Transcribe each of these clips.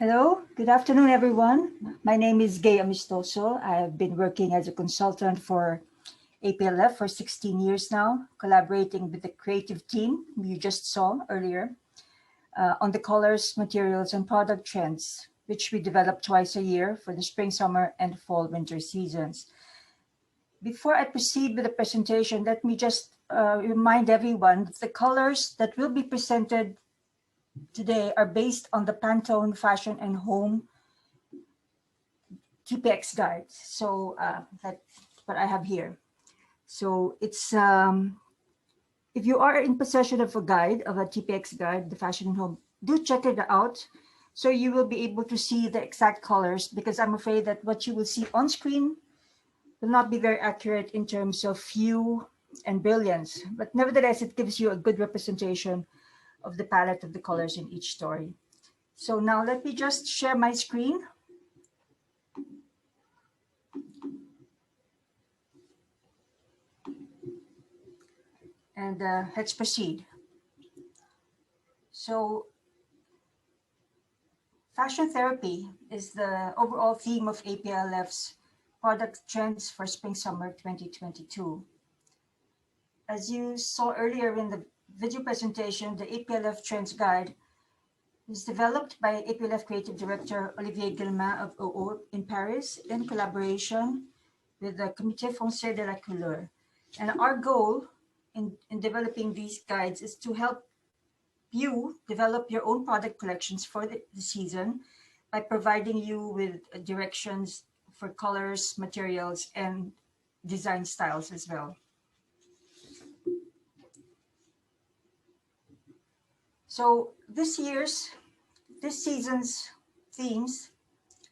Hello, good afternoon, everyone. My name is Gay Amistoso. I've been working as a consultant for APLF for 16 years now, collaborating with the creative team you just saw earlier on the colors, materials, and product trends, which we develop twice a year for the spring, summer, and fall, winter seasons. Before I proceed with the presentation, let me just remind everyone that the colors that will be presented today are based on the Pantone Fashion and Home TPX guide. So that's what I have here. So it's, if you are in possession of a guide, of a TPX guide, the Fashion and Home, do check it out. So you will be able to see the exact colors, because I'm afraid that what you will see on screen will not be very accurate in terms of hue and brilliance. But nevertheless, it gives you a good representation of the palette of the colors in each story. So now let me just share my screen. And let's proceed. So fashion therapy is the overall theme of APLF's product trends for spring-summer 2022. As you saw earlier in the video presentation, the APLF Trends Guide is developed by APLF Creative Director Olivier Guillemin of OO in Paris in collaboration with the Comité Français de la Couleur. And our goal in developing these guides is to help you develop your own product collections for the season by providing you with directions for colors, materials, and design styles as well. So this season's themes,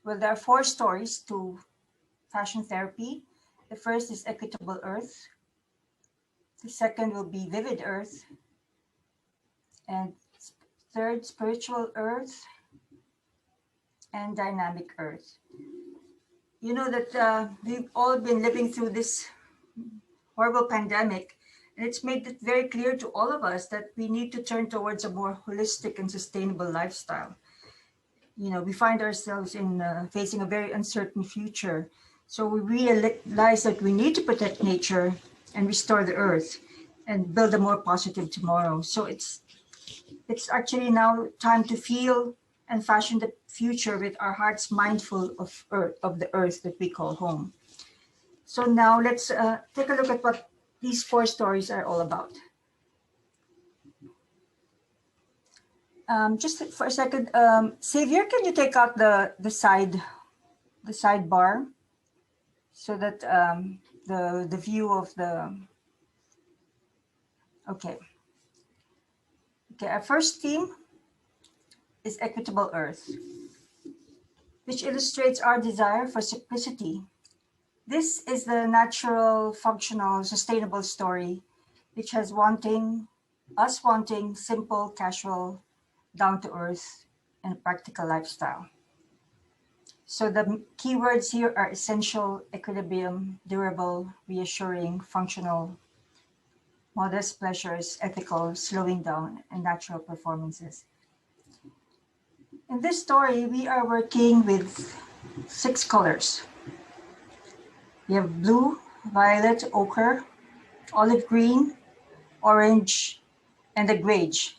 well, there are 4 stories to fashion therapy. The first is Equitable Earth. The second will be Vivid Earth. And third, Spiritual Earth and Dynamic Earth. You know that we've all been living through this horrible pandemic, and it's made it very clear to all of us that we need to turn towards a more holistic and sustainable lifestyle. You know, we find ourselves in facing a very uncertain future. So we realize that we need to protect nature and restore the earth and build a more positive tomorrow. So it's actually now time to feel and fashion the future with our hearts mindful of the earth that we call home. So now let's take a look at what these 4 stories are all about. Just for a second, Xavier, can you take out the sidebar so that the view of the, okay, our first theme is Equitable Earth, which illustrates our desire for simplicity. This is the natural, functional, sustainable story, which has us wanting simple, casual, down-to-earth, and practical lifestyle. So the keywords here are essential, equilibrium, durable, reassuring, functional, modest pleasures, ethical, slowing down, and natural performances. In this story, we are working with 6 colors. We have blue, violet, ochre, olive green, orange, and a beige,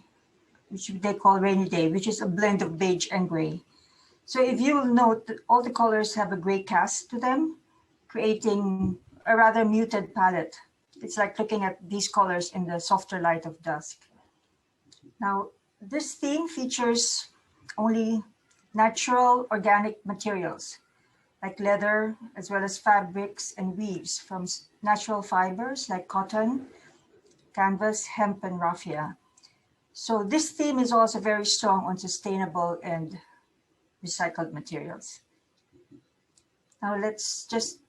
which they call rainy day, which is a blend of beige and gray. So if you will note that all the colors have a gray cast to them, creating a rather muted palette. It's like looking at these colors in the softer light of dusk. Now, this theme features only natural organic materials like leather, as well as fabrics and weaves from natural fibers like cotton, canvas, hemp, and raffia. So this theme is also very strong on sustainable and recycled materials. Now let's just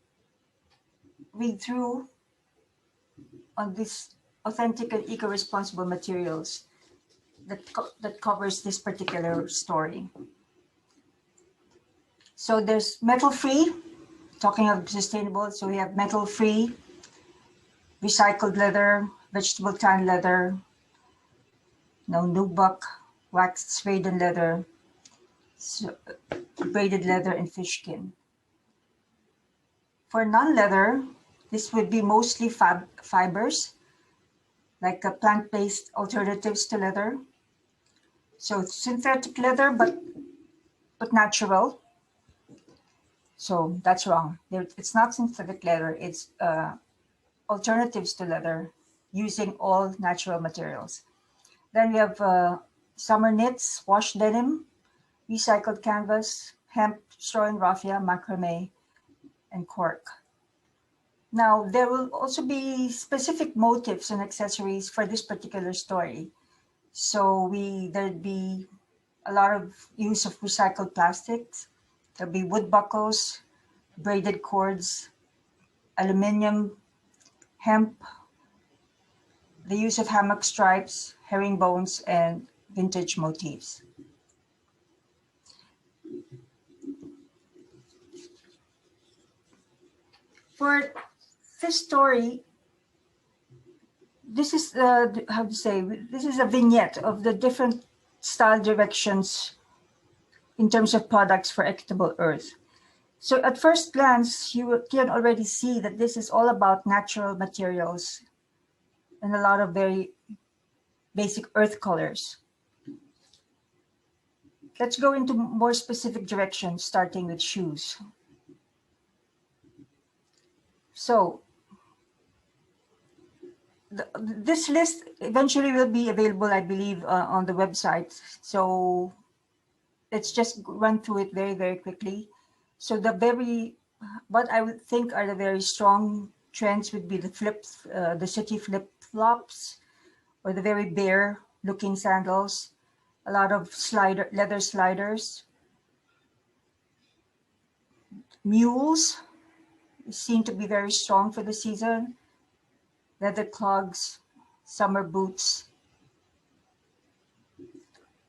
read through on this authentic and eco-responsible materials that covers this particular story. So there's metal-free, talking of sustainable, so we have metal-free, recycled leather, vegetable tan leather, nubuck, waxed Sweden leather, so, braided leather, and fish skin. For non-leather, this would be mostly fibers, like plant-based alternatives to leather. So synthetic leather, but natural. So that's wrong. It's not synthetic leather. It's alternatives to leather using all natural materials. Then we have summer knits, wash denim, recycled canvas, hemp, straw and raffia, macrame, and cork. Now, there will also be specific motifs and accessories for this particular story. So there'd be a lot of use of recycled plastics. There'll be wood buckles, braided cords, aluminum, hemp, the use of hammock stripes, herringbones, and vintage motifs. For this story, this is how to say, this is a vignette of the different style directions in terms of products for Equitable Earth. So at first glance, you can already see that this is all about natural materials and a lot of very basic earth colors. Let's go into more specific directions, starting with shoes. So this list eventually will be available, I believe, on the website. So let's just run through it very, very quickly. So what I would think are the very strong trends would be the city flip-flops, or the very bare looking sandals, a lot of leather sliders. Mules seem to be very strong for the season. Leather clogs, summer boots.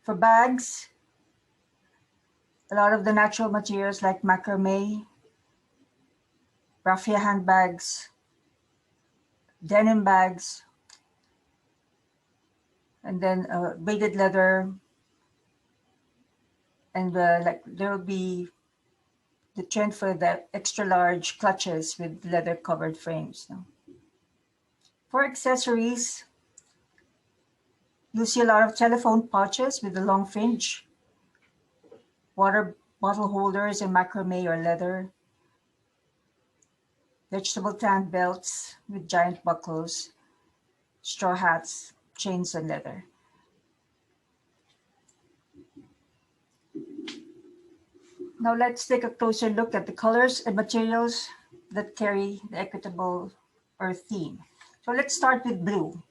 For bags, a lot of the natural materials like macrame, raffia handbags, denim bags, and then braided leather. And there will be the trend for the extra large clutches with leather covered frames. No? For accessories, you'll see a lot of telephone pouches with a long fringe, water bottle holders in macrame or leather, vegetable tan belts with giant buckles, straw hats, chains, and leather. Now let's take a closer look at the colors and materials that carry the Equitable Earth theme. So let's start with blue.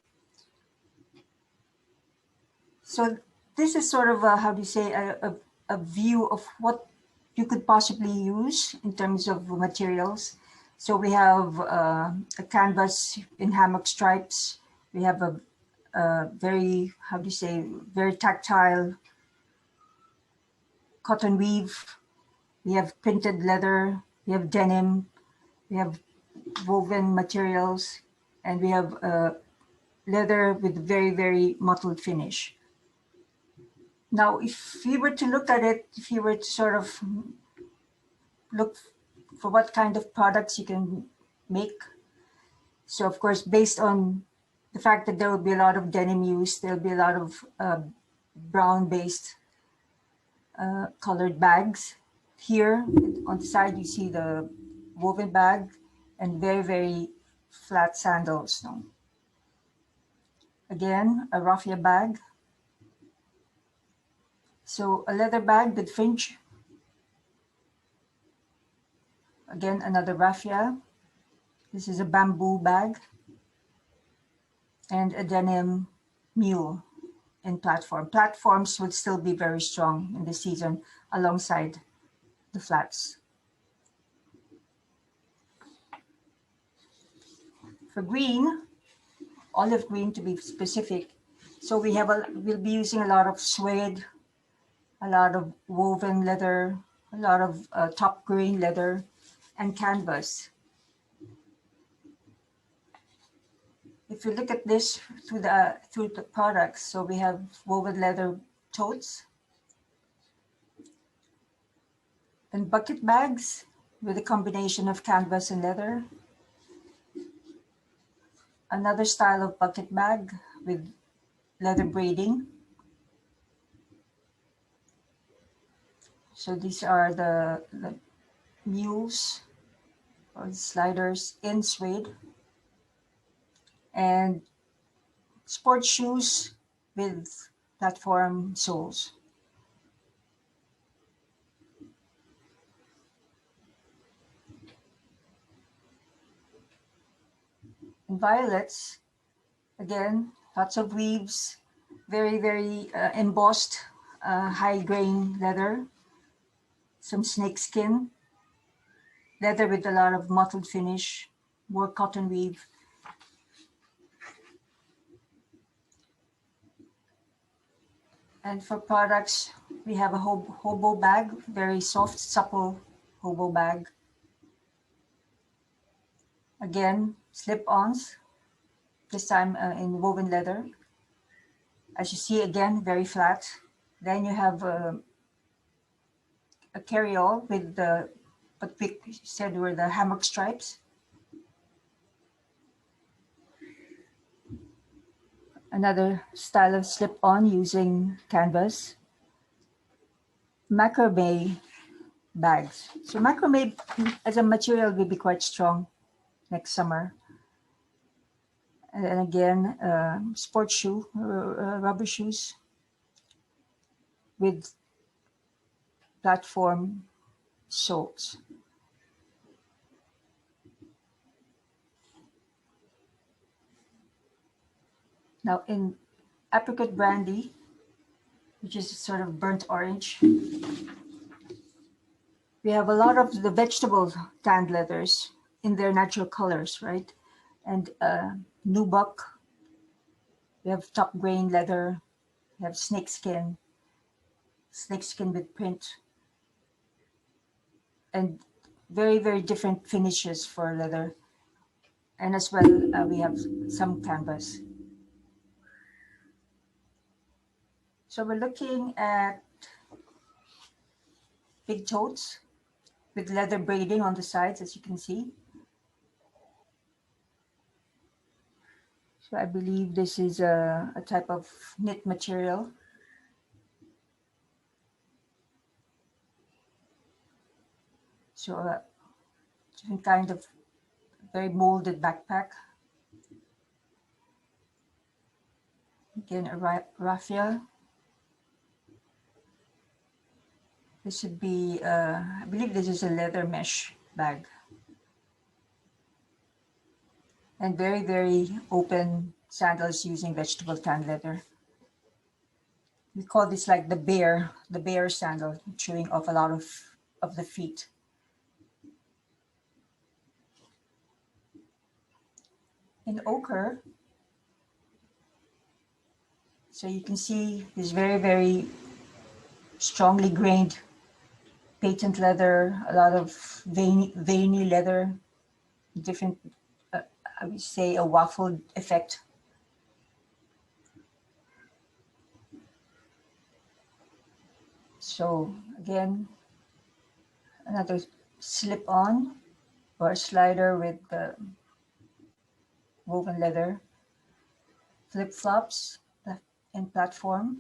So this is sort of how do you say, a view of what you could possibly use in terms of materials. So we have a canvas in hammock stripes. We have a very, how do you say, very tactile cotton weave. We have printed leather. We have denim. We have woven materials. And we have leather with very, very mottled finish. Now, if you were to look at it, if you were to sort of look for what kind of products you can make. So of course, based on the fact that there will be a lot of denim use, there'll be a lot of brown-based colored bags. Here on the side, you see the woven bag and very, very flat sandals. No? Again, a raffia bag. So a leather bag with fringe. Again, another raffia. This is a bamboo bag. And a denim mule in platform. Platforms would still be very strong in the season alongside the flats. For green, olive green to be specific, so we'll be using a lot of suede, a lot of woven leather, a lot of top grain leather, and canvas. If you look at this through the products, so we have woven leather totes, And bucket bags with a combination of canvas and leather. Another style of bucket bag with leather braiding. So these are the mules or the sliders in suede. And sports shoes with platform soles. And violets, again, lots of weaves, very embossed, high grain leather, some snake skin, leather with a lot of mottled finish, more cotton weave. And for products, we have a hobo bag, very soft, supple hobo bag. Again, slip-ons, this time in woven leather. As you see, again, very flat. Then you have a carry-all with what we said were the hammock stripes. Another style of slip-on using canvas. Macrame bags. So macrame as a material will be quite strong next summer. And then again, sports shoe, rubber shoes with platform soles. Now in apricot brandy, which is sort of burnt orange, we have a lot of the vegetable tanned leathers in their natural colors, right? And nubuck, we have top grain leather, we have snakeskin with print, and very different finishes for leather. And as well, we have some canvas. So we're looking at big totes with leather braiding on the sides, as you can see. So I believe this is a type of knit material. So different kind of very molded backpack. Again, a raffia. This should be, I believe this is a leather mesh bag. And very open sandals using vegetable tan leather. We call this like the bear sandal, chewing off a lot of the feet. In ochre, so you can see this very strongly grained patent leather, a lot of veiny leather, different, I would say a waffled effect. So again, another slip-on or slider with the woven leather, flip-flops and platform.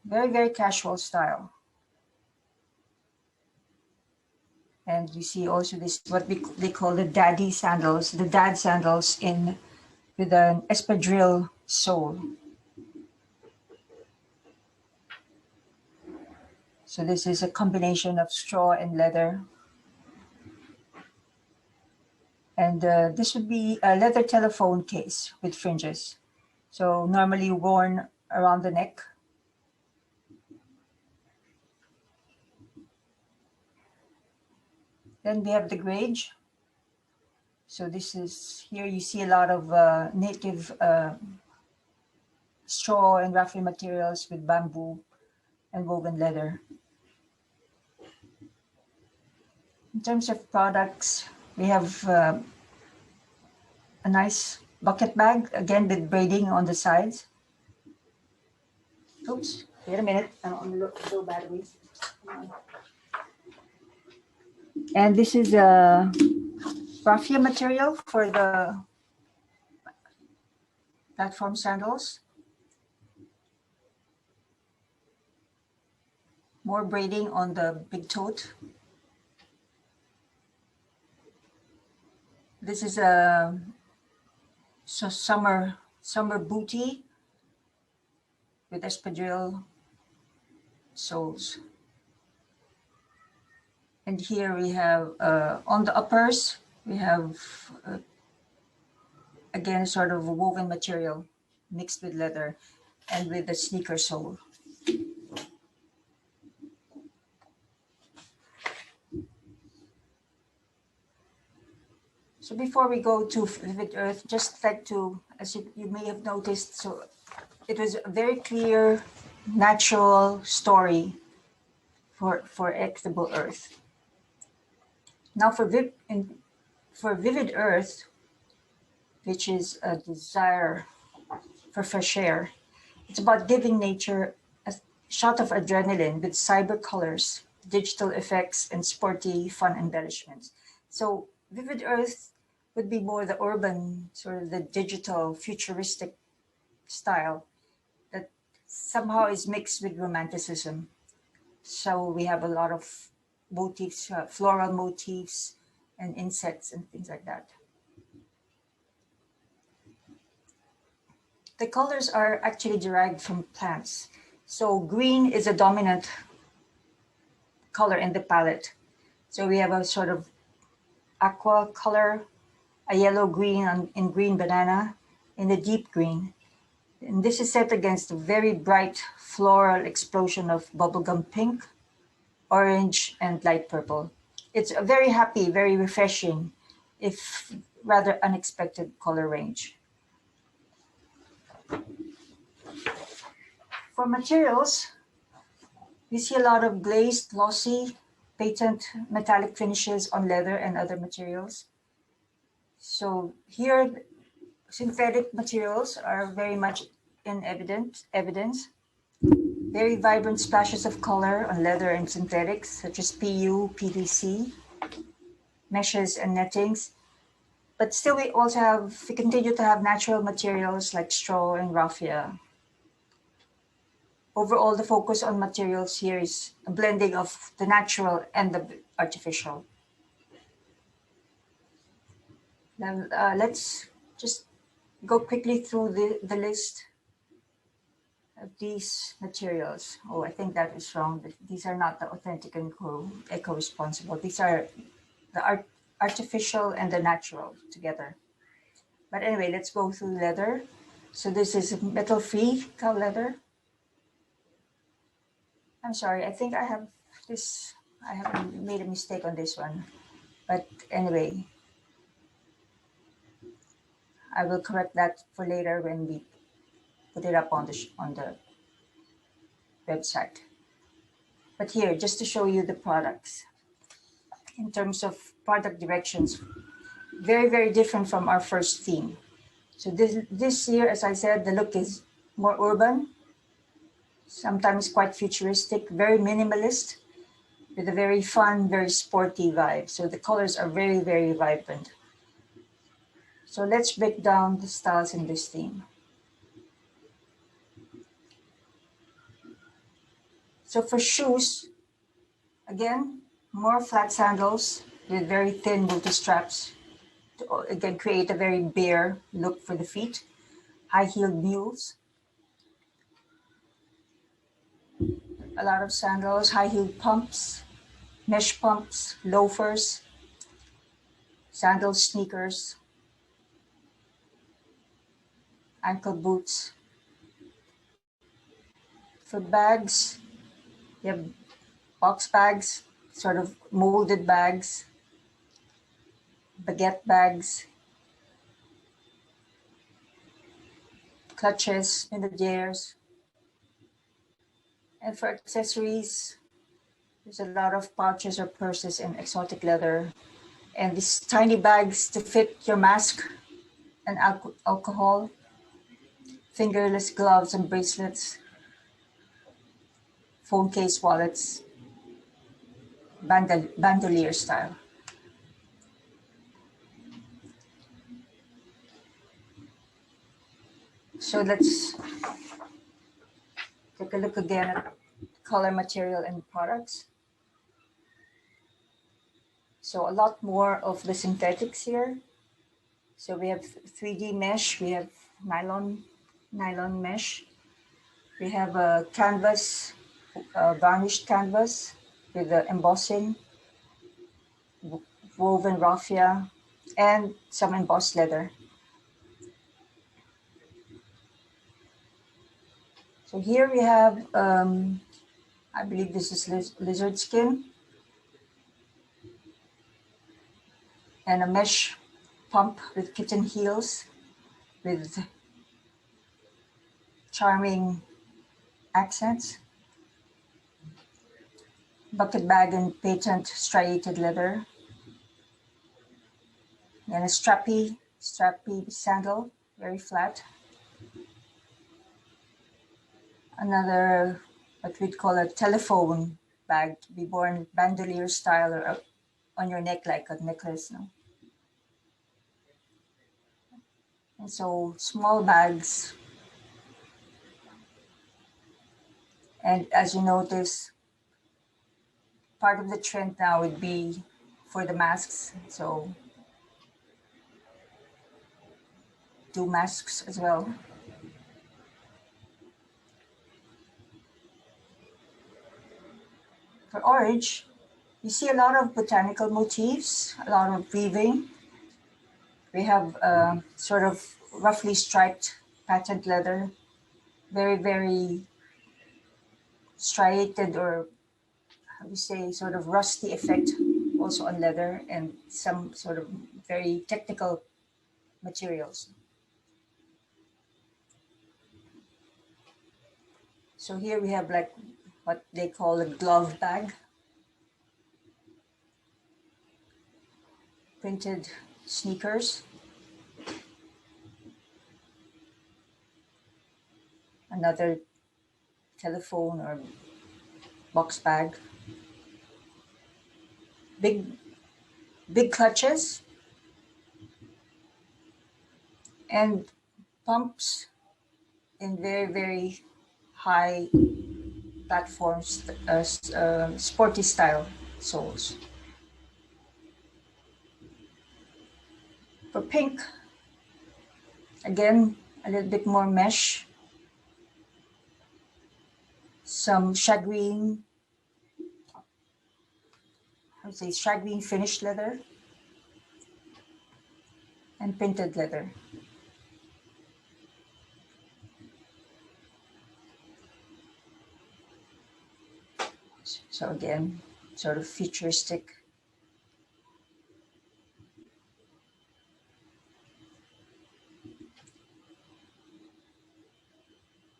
Very casual style. And you see also this, what they call the daddy sandals, the dad sandals with an espadrille sole. So this is a combination of straw and leather. And this would be a leather telephone case with fringes. So normally worn around the neck. Then we have the grage. So this is, here you see a lot of native straw and raffia materials with bamboo and woven leather. In terms of products, we have a nice bucket bag, again with braiding on the sides. Oops, Wait a minute, I'm on low battery. And this is a raffia material for the platform sandals. More braiding on the big tote. This is a summer bootie with espadrille soles. And here we have, on the uppers, we have, again, sort of a woven material mixed with leather and with the sneaker sole. So before we go to Vivid Earth, just like to, as you may have noticed, so it was a very clear, natural story for Equitable Earth. Now for Vivid Earth, which is a desire for fresh air, it's about giving nature a shot of adrenaline with cyber colors, digital effects, and sporty, fun embellishments. So Vivid Earth would be more the urban, sort of the digital, futuristic style that somehow is mixed with romanticism. So we have a lot of motifs, floral motifs, and insects and things like that. The colors are actually derived from plants. So green is a dominant color in the palette. So we have a sort of aqua color, a yellow green in green banana, and a deep green. And this is set against a very bright floral explosion of bubblegum pink, orange, and light purple. It's a very happy, very refreshing, if rather unexpected color range. For materials, we see a lot of glazed, glossy, patent metallic finishes on leather and other materials. So here, synthetic materials are very much in evidence. Very vibrant splashes of color on leather and synthetics, such as PU, PVC, meshes, and nettings. But still, we continue to have natural materials like straw and raffia. Overall, the focus on materials here is a blending of the natural and the artificial. Now, let's just go quickly through the list of these materials. Oh, I think that is wrong. These are not the authentic and eco-responsible. These are the artificial and the natural together. But anyway, let's go through leather. So this is metal-free cow leather. I'm sorry, I think I have made a mistake on this one. But anyway, I will correct that for later when we put it up on the website. But here, just to show you the products. In terms of product directions, very, very different from our first theme. So this year, as I said, the look is more urban, sometimes quite futuristic, very minimalist, with a very fun, very sporty vibe. So the colors are very, very vibrant. So let's break down the styles in this theme. So for shoes, again, more flat sandals with very thin multi-straps to again create a very bare look for the feet. High-heeled mules, a lot of sandals, high-heeled pumps, mesh pumps, loafers, sandals, sneakers, ankle boots. For bags, you have box bags, sort of molded bags, baguette bags, clutches, minadiers. And for accessories, there's a lot of pouches or purses in exotic leather, and these tiny bags to fit your mask and alcohol, fingerless gloves and bracelets. phone case wallets, bandolier style. So let's take a look again at color, material, and products. So a lot more of the synthetics here. So we have 3D mesh, we have nylon mesh, we have a canvas, varnished canvas with the embossing, woven raffia, and some embossed leather. So here we have, I believe this is lizard skin, and a mesh pump with kitten heels with charming accents. Bucket bag in patent striated leather. And a strappy sandal, very flat. Another, what we'd call a telephone bag, to be worn bandolier style or on your neck like a necklace. No? And so small bags. And as you notice, part of the trend now would be for the masks. So do masks as well. For orange, you see a lot of botanical motifs, a lot of weaving. We have sort of roughly striped patent leather, very, very striated, or how do you say, sort of rusty effect also on leather, and some sort of very technical materials. So here we have like what they call a glove bag, printed sneakers, another telephone or box bag, big clutches, and pumps in very, very high platforms, sporty style soles. For pink, again, a little bit more mesh, some shagreen, I would say shagreen finished leather, and printed leather. So again, sort of futuristic.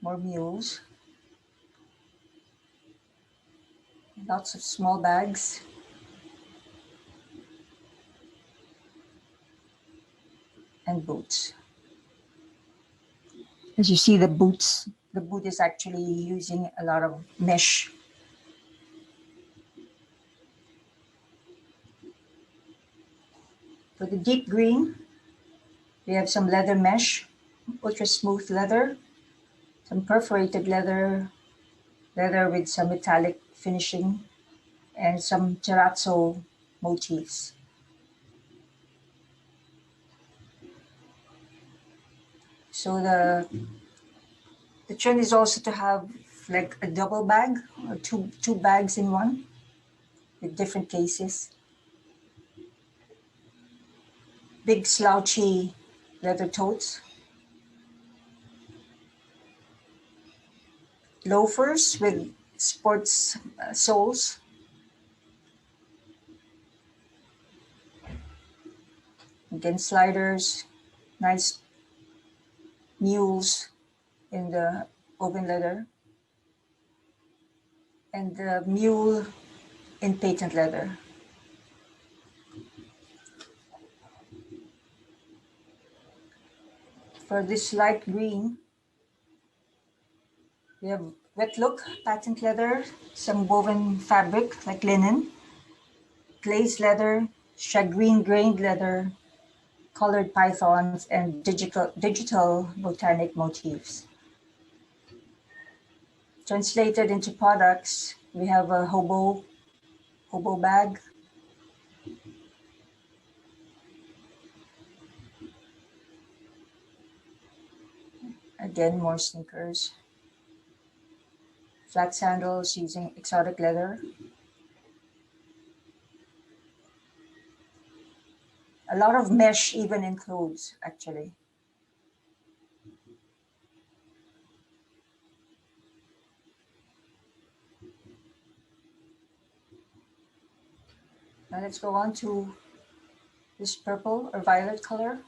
More mules. Lots of small bags. And boots. As you see, the boot is actually using a lot of mesh. For the deep green, we have some leather mesh, ultra smooth leather, some perforated leather with some metallic finishing, and some terrazzo motifs. So the trend is also to have like a double bag or two bags in one with different cases. Big slouchy leather totes. Loafers with sports soles. Again, sliders, nice mules in the woven leather, and the mule in patent leather. For this light green, we have Wet look, patent leather, some woven fabric like linen, glazed leather, shagreen grained leather, colored pythons, and digital botanic motifs. Translated into products, we have a Hobo Bag, again more sneakers, flat sandals using exotic leather, a lot of mesh even in clothes actually. Now let's go on to this purple or violet color.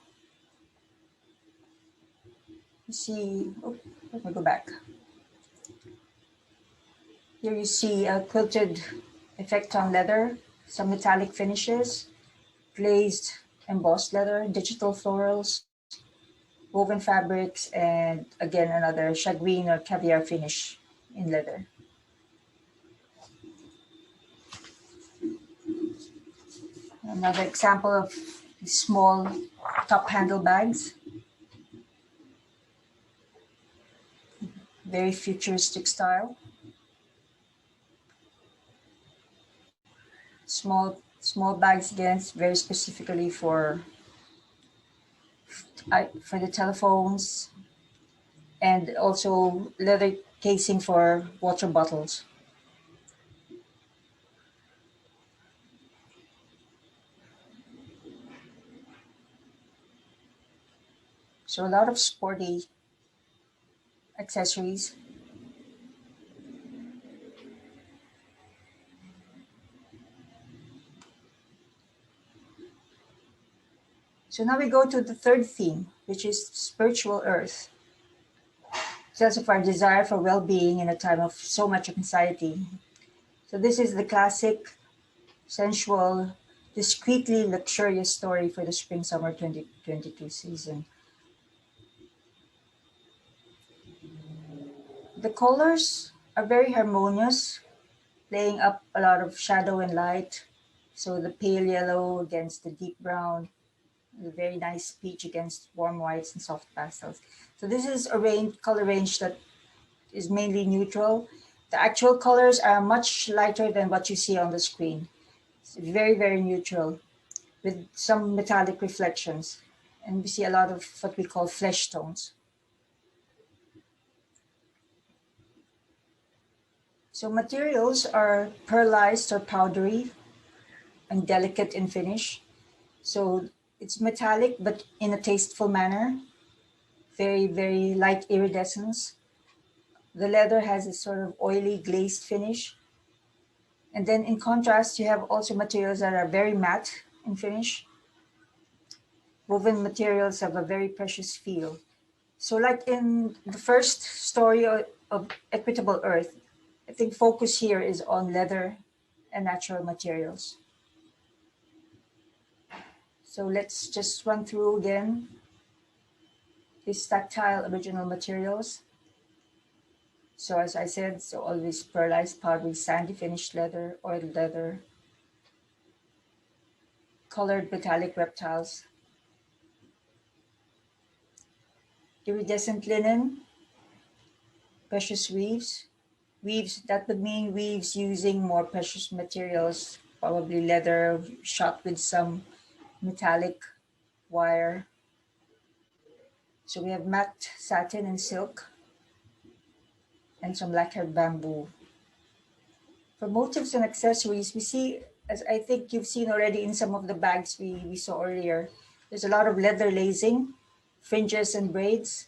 You see, oh, let me go back. Here you see a quilted effect on leather, some metallic finishes, glazed embossed leather, digital florals, woven fabrics, and again another shagreen or caviar finish in leather. Another example of small top handle bags. Very futuristic style. Small bags again, very specifically for the telephones, and also leather casing for water bottles. So a lot of sporty accessories. So now we go to the third theme, which is spiritual earth. Sense of our desire for well-being in a time of so much anxiety. So this is the classic, sensual, discreetly luxurious story for the spring-summer 2022 season. The colors are very harmonious, playing up a lot of shadow and light. So the pale yellow against the deep brown, the very nice peach against warm whites and soft pastels. So this is a color range that is mainly neutral. The actual colors are much lighter than what you see on the screen. It's very, very neutral with some metallic reflections. And we see a lot of what we call flesh tones. So materials are pearlized or powdery and delicate in finish. So it's metallic, but in a tasteful manner. Very, very light iridescence. The leather has a sort of oily glazed finish. And then in contrast, you have also materials that are very matte in finish. Woven materials have a very precious feel. So like in the first story of Equitable Earth, I think focus here is on leather and natural materials. So let's just run through again these tactile original materials. So as I said, so always pearlized, powdery, sandy finished leather, oiled leather, colored metallic reptiles, iridescent linen, precious weaves that would mean weaves using more precious materials, probably leather shot with some metallic wire. So we have matte satin and silk and some lacquered bamboo. For motifs and accessories, we see, as I think you've seen already in some of the bags we saw earlier, there's a lot of leather lacing, fringes and braids.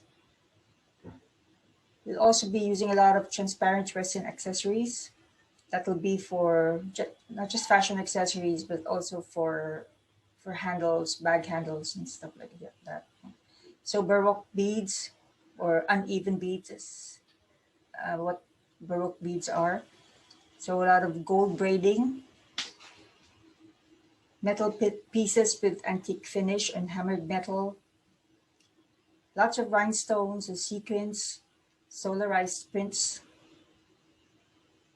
We'll also be using a lot of transparent resin accessories. That will be for not just fashion accessories, but also for handles, bag handles and stuff like that. So Baroque beads or uneven beads is what Baroque beads are. So a lot of gold braiding, metal pieces with antique finish and hammered metal, lots of rhinestones and sequins, solarized prints,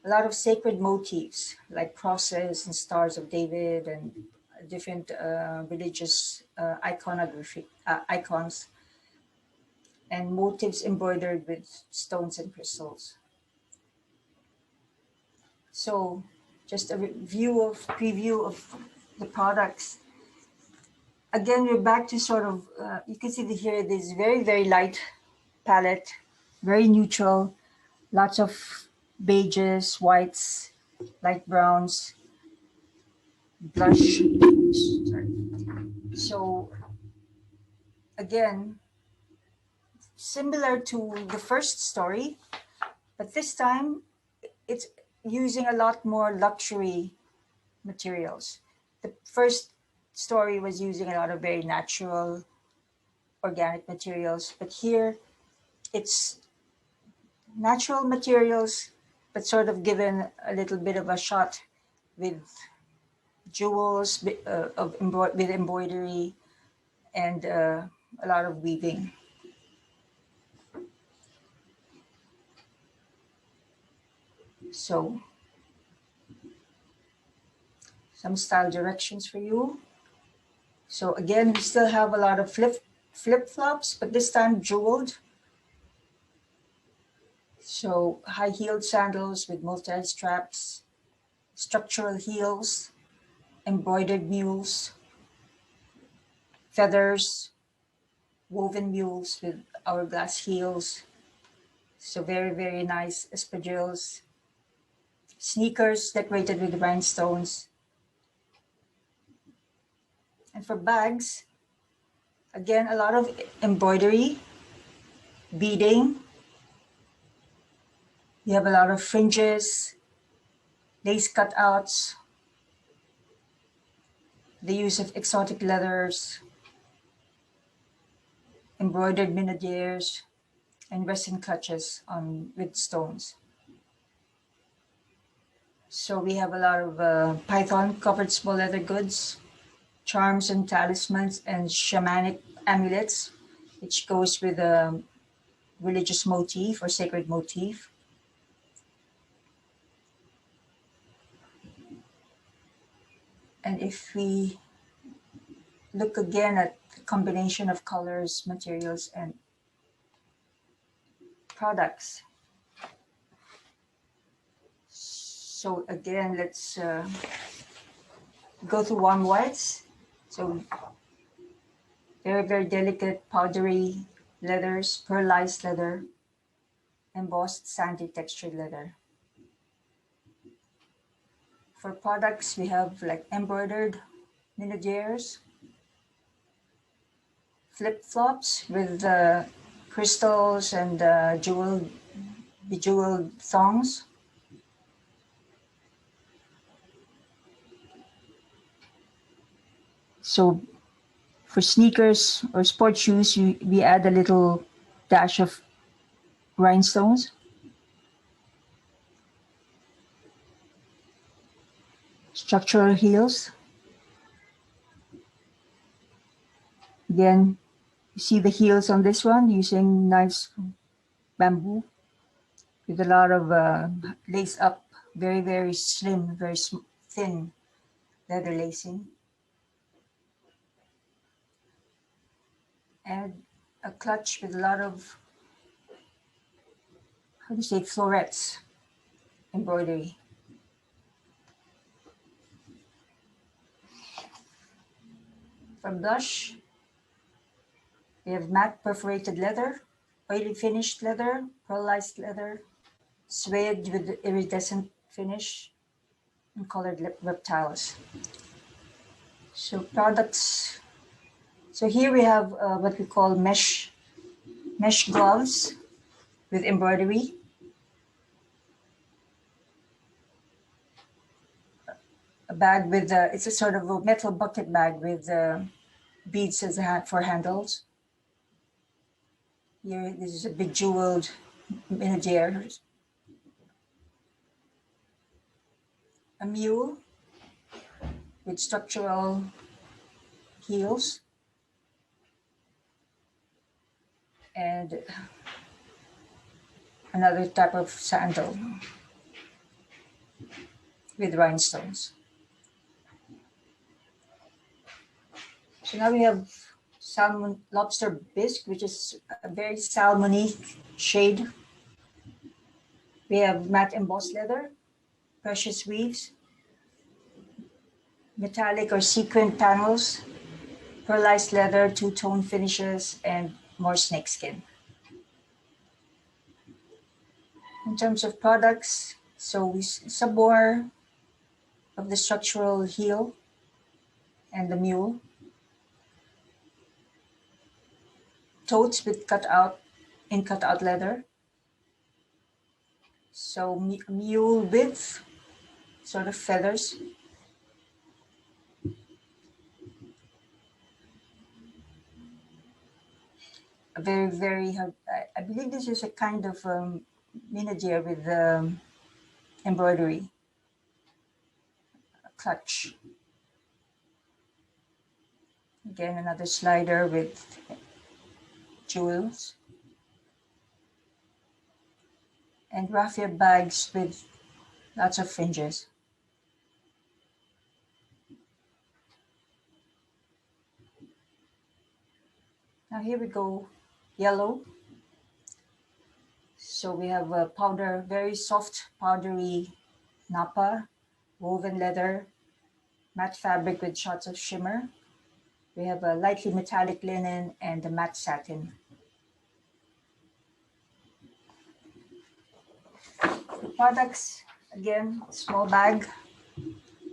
a lot of sacred motifs like crosses and stars of David and different religious iconography icons, and motifs embroidered with stones and crystals. So just a preview of the products. Again, we're back to sort of, you can see here, this very, very light palette, very neutral, lots of beiges, whites, light browns, blush. Sorry. So again, similar to the first story, but this time it's using a lot more luxury materials. The first story was using a lot of very natural, organic materials, but here it's natural materials, but sort of given a little bit of a shot with jewels, with embroidery, and a lot of weaving. So some style directions for you. So again, we still have a lot of flip-flops, but this time jeweled. So high-heeled sandals with multi-straps, structural heels, embroidered mules, feathers, woven mules with hourglass heels. So very, very nice espadrilles. Sneakers decorated with rhinestones. And for bags, again, a lot of embroidery, beading. You have a lot of fringes, lace cutouts, the use of exotic leathers, embroidered minadiers, and resin clutches with stones. So we have a lot of python covered small leather goods, charms and talismans, and shamanic amulets, which goes with a religious motif or sacred motif. And if we look again at the combination of colors, materials, and products. So again, let's go through warm whites. So very, very delicate powdery leathers, pearlized leather, embossed sandy textured leather. For products, we have like embroidered minadiers, flip-flops with crystals and bejeweled thongs. So for sneakers or sports shoes, we add a little dash of rhinestones. Structural heels. Again, you see the heels on this one using nice bamboo with a lot of lace up, very, very slim, very thin leather lacing. And a clutch with a lot of, how do you say, florets embroidery. For blush, we have matte perforated leather, oily finished leather, pearlized leather, suede with iridescent finish, and colored reptiles. So products. So here we have what we call mesh gloves with embroidery. A bag with it's a sort of a metal bucket bag with beads as for handles. Here, this is a bejeweled minadier. A mule with structural heels. And another type of sandal. with rhinestones. So now we have salmon lobster bisque, which is a very salmony shade. We have matte embossed leather, precious weaves, metallic or sequin panels, pearlized leather, two-tone finishes, and more snakeskin. In terms of products, so we some more of the structural heel and the mule. Totes with cutout leather. So mule with sort of feathers. A very, I believe this is a kind of miniature with embroidery, a clutch. Again, another slider with jewels. And raffia bags with lots of fringes. Now here we go, yellow. So we have a powder, very soft powdery nappa, woven leather, matte fabric with shots of shimmer. We have a lightly metallic linen and a matte satin. The products, again, small bag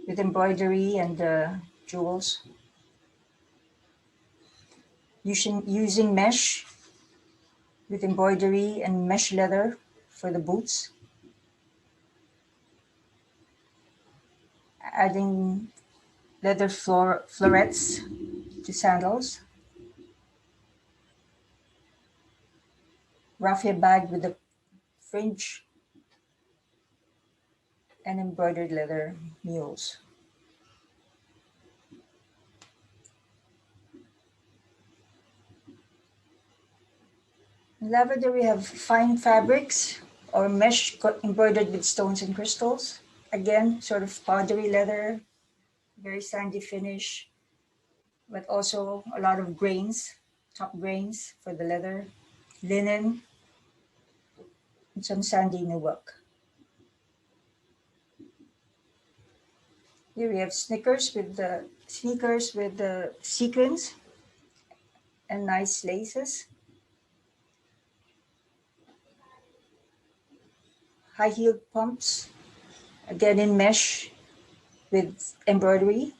with embroidery and jewels. Using mesh with embroidery and mesh leather for the boots. Adding leather florets to sandals. Raffia bag with a fringe and embroidered leather mules. In lavender, we have fine fabrics or mesh embroidered with stones and crystals. Again, sort of powdery leather, very sandy finish, but also a lot of grains, top grains for the leather, linen, and some sandy nubuck. Here we have sneakers with the sequins and nice laces. High-heeled pumps, again in mesh with embroidery.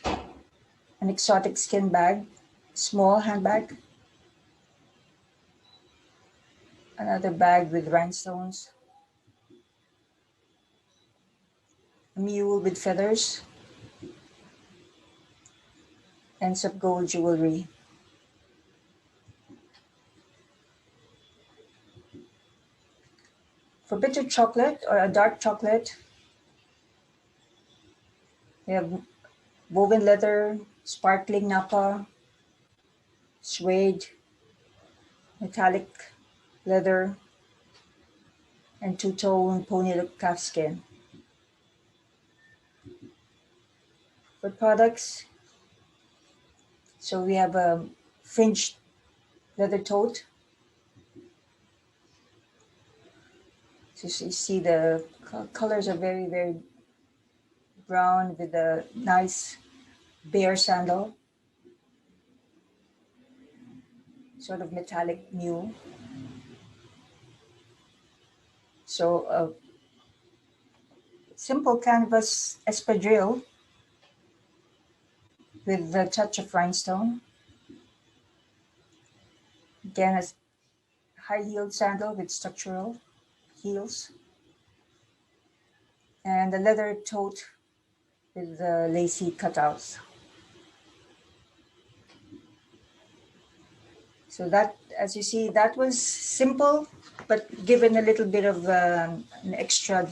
An exotic skin bag, small handbag. Another bag with rhinestones. A mule with feathers. And some gold jewelry. For bitter chocolate or a dark chocolate, we have woven leather, sparkling nappa, suede, metallic leather, and two-tone pony look calfskin. For products, so we have a fringed leather tote. So you see the colors are very brown with a nice bear sandal, sort of metallic mule. So a simple canvas espadrille with a touch of rhinestone. Again, a high-heeled sandal with structural heels. And a leather tote with lacy cutouts. So that, as you see, that was simple, but given a little bit of an extra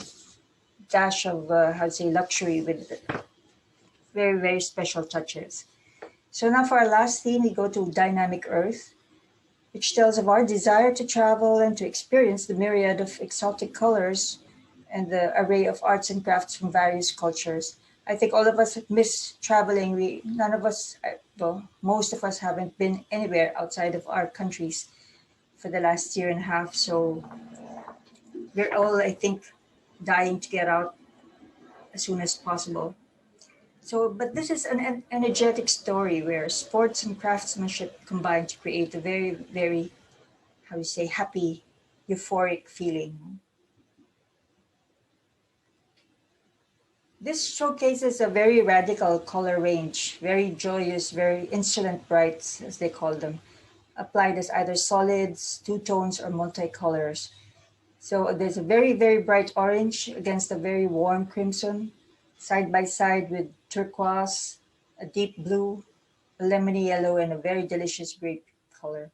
dash of, how to say, luxury with very special touches. So now for our last theme, we go to Dynamic Earth, which tells of our desire to travel and to experience the myriad of exotic colors and the array of arts and crafts from various cultures. I think all of us miss traveling. None of us, well, most of us haven't been anywhere outside of our countries for the last year and a half. So we're all, I think, dying to get out as soon as possible. So, but this is an energetic story where sports and craftsmanship combine to create a very, very, how you say, happy, euphoric feeling. This showcases a very radical color range, very joyous, very insolent brights, as they call them, applied as either solids, two tones, or multicolors. So there's a very, very bright orange against a very warm crimson, side by side with turquoise, a deep blue, a lemony yellow, and a very delicious grape color.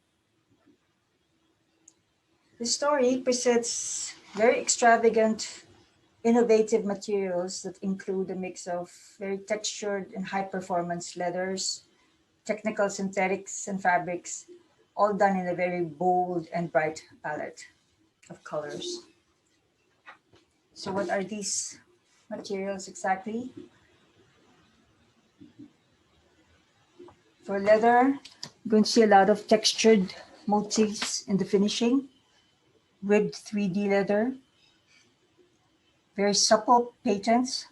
The story presents very extravagant, innovative materials that include a mix of very textured and high performance leathers, technical synthetics, and fabrics, all done in a very bold and bright palette of colors. So, what are these materials exactly? For leather, you're going to see a lot of textured motifs in the finishing, ribbed 3D leather, very supple patents,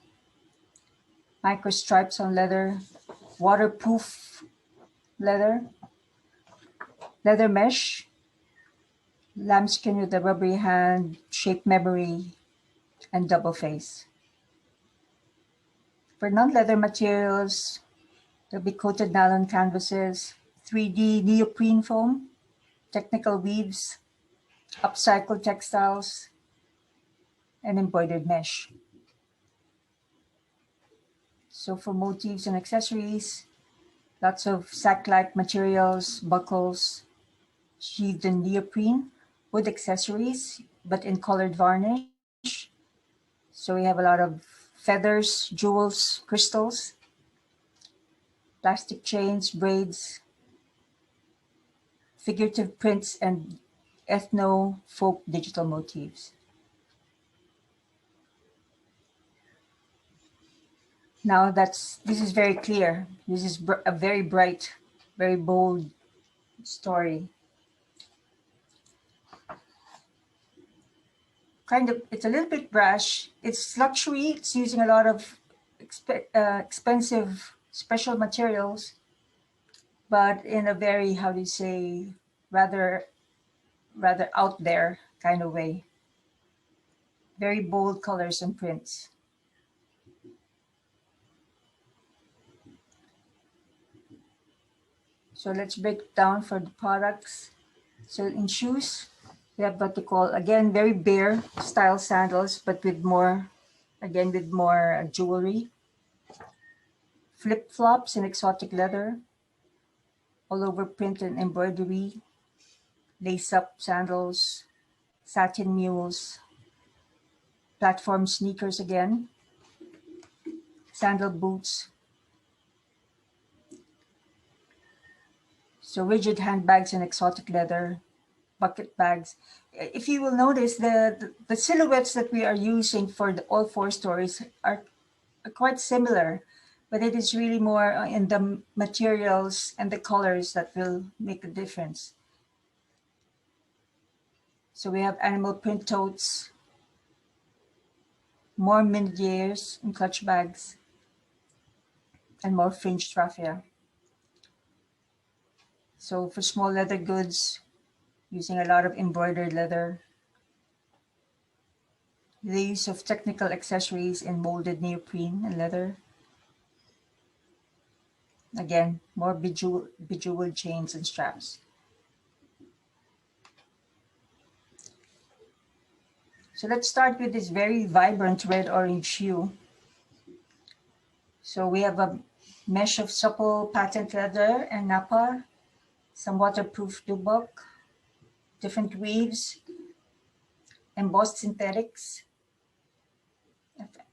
micro stripes on leather, waterproof leather, leather mesh, lambskin with a rubbery hand, shape memory, and double face. For non-leather materials, there'll be coated nylon canvases, 3D neoprene foam, technical weaves, upcycled textiles, and embroidered mesh. So for motifs and accessories, lots of sack-like materials, buckles, sheathed in neoprene, wood accessories, but in colored varnish. So we have a lot of feathers, jewels, crystals, plastic chains, braids, figurative prints, and ethno-folk digital motifs. Now this is very clear. This is a very bright, very bold story. Kind of, it's a little bit brash. It's luxury. It's using a lot of expensive special materials, but in a very, how do you say, rather out there kind of way. Very bold colors and prints. So let's break it down for the products. So in shoes, we have what they call, again, very bare style sandals, but with more, again, with more jewelry. Flip-flops in exotic leather, all over print and embroidery, lace-up sandals, satin mules, platform sneakers again, sandal boots. So rigid handbags in exotic leather, bucket bags. If you will notice, the silhouettes that we are using for all four stories are quite similar, but it is really more in the materials and the colors that will make a difference. So we have animal print totes, more miniers and clutch bags, and more fringed raffia. So for small leather goods, using a lot of embroidered leather, the use of technical accessories in molded neoprene and leather. Again, more bejeweled chains and straps. So let's start with this very vibrant red-orange hue. So we have a mesh of supple patent leather and nappa, some waterproof dubok, different weaves, embossed synthetics,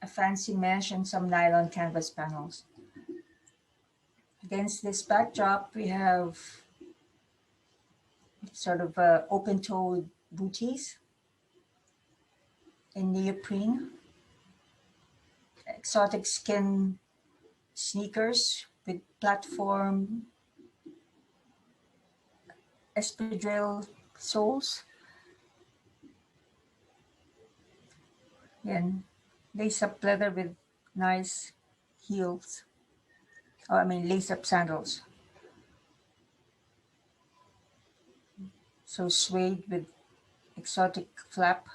a fancy mesh, and some nylon canvas panels. Against this backdrop, we have sort of open-toed booties in neoprene, exotic skin sneakers with platform espadrille soles. Again, lace-up leather with nice heels. Oh, I mean lace-up sandals. So suede with exotic flap.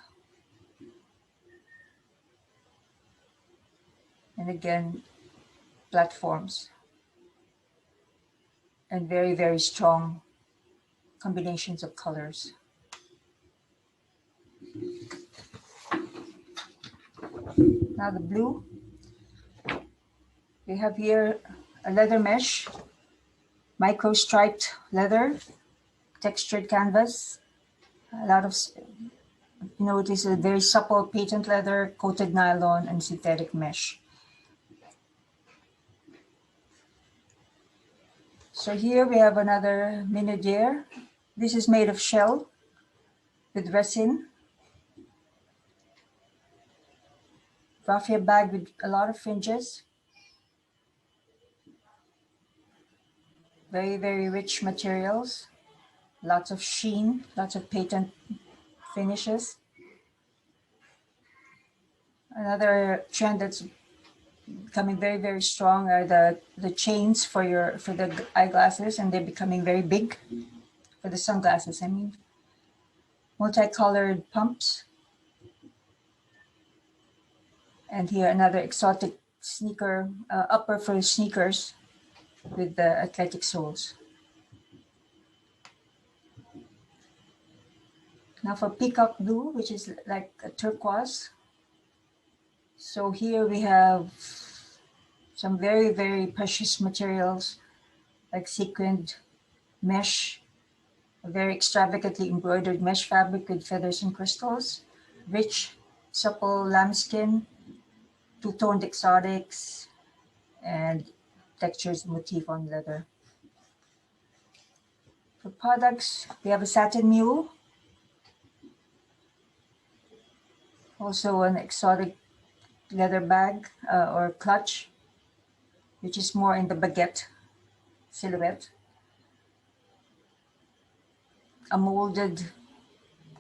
And again, platforms. And very, very strong combinations of colors. Now the blue. We have here a leather mesh, micro-striped leather, textured canvas. A lot of, it is a very supple patent leather, coated nylon, and synthetic mesh. So here we have another minaudière. This is made of shell with resin. Raffia bag with a lot of fringes. Very, very rich materials. Lots of sheen, lots of patent finishes. Another trend that's becoming very, very strong are the chains for the eyeglasses, and they're becoming very big for the sunglasses, I mean. Multicolored pumps. And here another exotic sneaker, upper for sneakers with the athletic soles. Now for peacock blue, which is like a turquoise. So here we have some very, very precious materials like sequined mesh, a very extravagantly embroidered mesh fabric with feathers and crystals, rich, supple lambskin, two-toned exotics, and textures motif on leather. For products, we have a satin mule, also an exotic leather bag or clutch, which is more in the baguette silhouette. A molded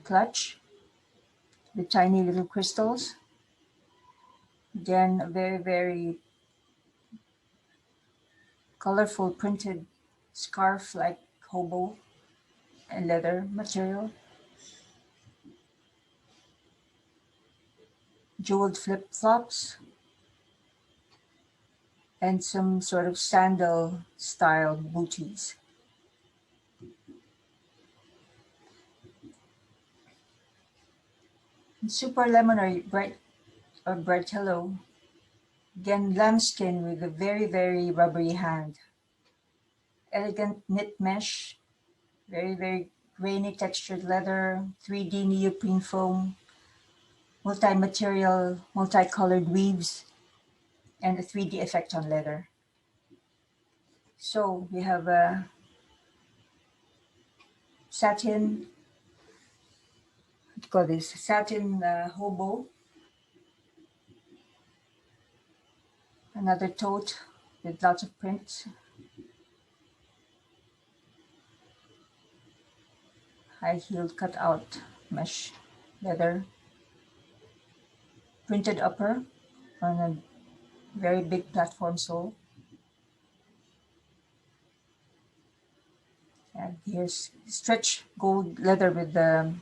clutch with tiny little crystals. Again, a very, very colorful printed scarf like hobo and leather material. Jeweled flip-flops. And some sort of sandal style booties. And super lemon or bright yellow. Again, lambskin with a very, very rubbery hand. Elegant knit mesh, very, very grainy textured leather, 3D neoprene foam, multi-material, multicolored weaves, and a 3D effect on leather. So we have a satin, what do you call this? Satin hobo. Another tote with lots of prints. High-heeled cut-out mesh leather. Printed upper on a very big platform sole. And here's stretch gold leather with the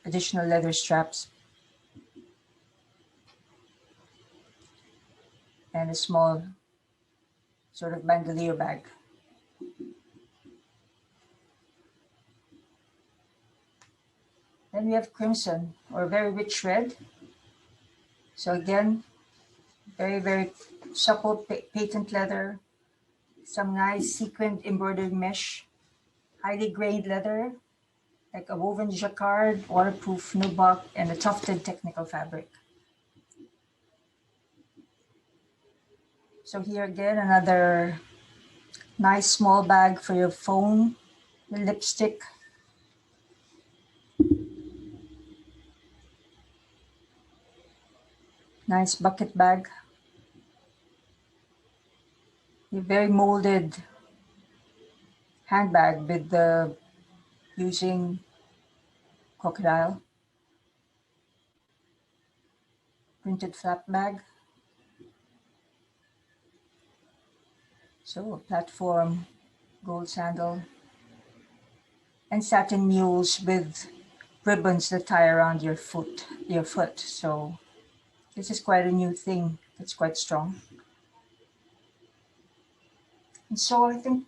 additional leather straps. And a small sort of bandolier bag. Then we have crimson or very rich red. So again, very, very supple patent leather, some nice sequined embroidered mesh, highly grained leather, like a woven jacquard, waterproof nubuck, and a tufted technical fabric. So here again, another nice small bag for your phone, your lipstick. Nice bucket bag. A very molded handbag with the using crocodile. Printed flap bag. So a platform, gold sandal. And satin mules with ribbons that tie around your foot. So this is quite a new thing. It's quite strong. And so I think,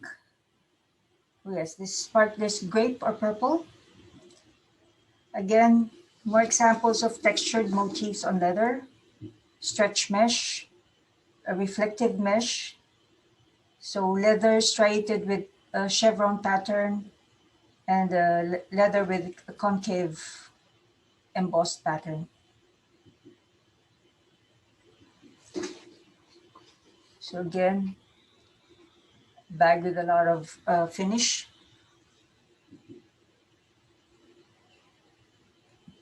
oh yes, this grape or purple. Again, more examples of textured motifs on leather. Stretch mesh, a reflective mesh. So leather striated with a chevron pattern and leather with a concave embossed pattern. So again, bag with a lot of finish.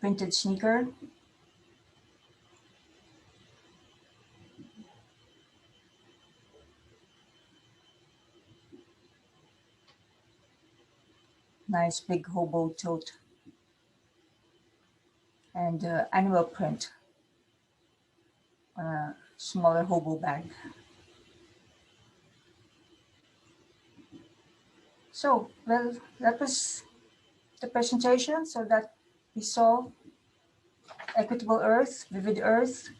Printed sneaker. Nice big hobo tote. And animal print. Smaller hobo bag. So, well, that was the presentation. So that we saw Equitable Earth, Vivid Earth,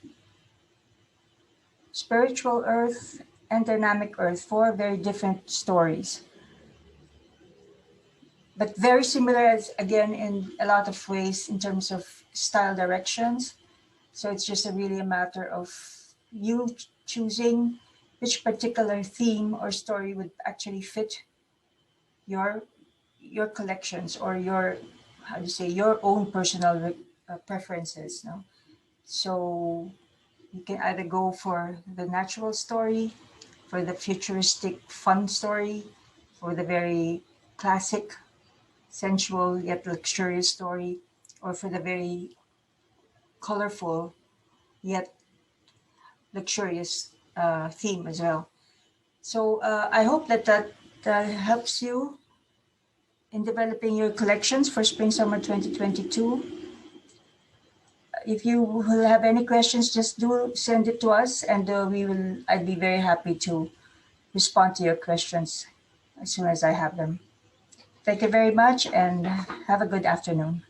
Spiritual Earth, and Dynamic Earth, four very different stories. But very similar, as again, in a lot of ways in terms of style directions. So it's just really a matter of you choosing which particular theme or story would actually fit your collections or your, how do you say, your own personal preferences. No? So you can either go for the natural story, for the futuristic fun story, for the very classic, sensual yet luxurious story, or for the very colorful yet luxurious theme as well. So I hope that helps you in developing your collections for Spring Summer 2022. If you will have any questions, just do send it to us, and I'd be very happy to respond to your questions as soon as I have them. Thank you very much, and have a good afternoon.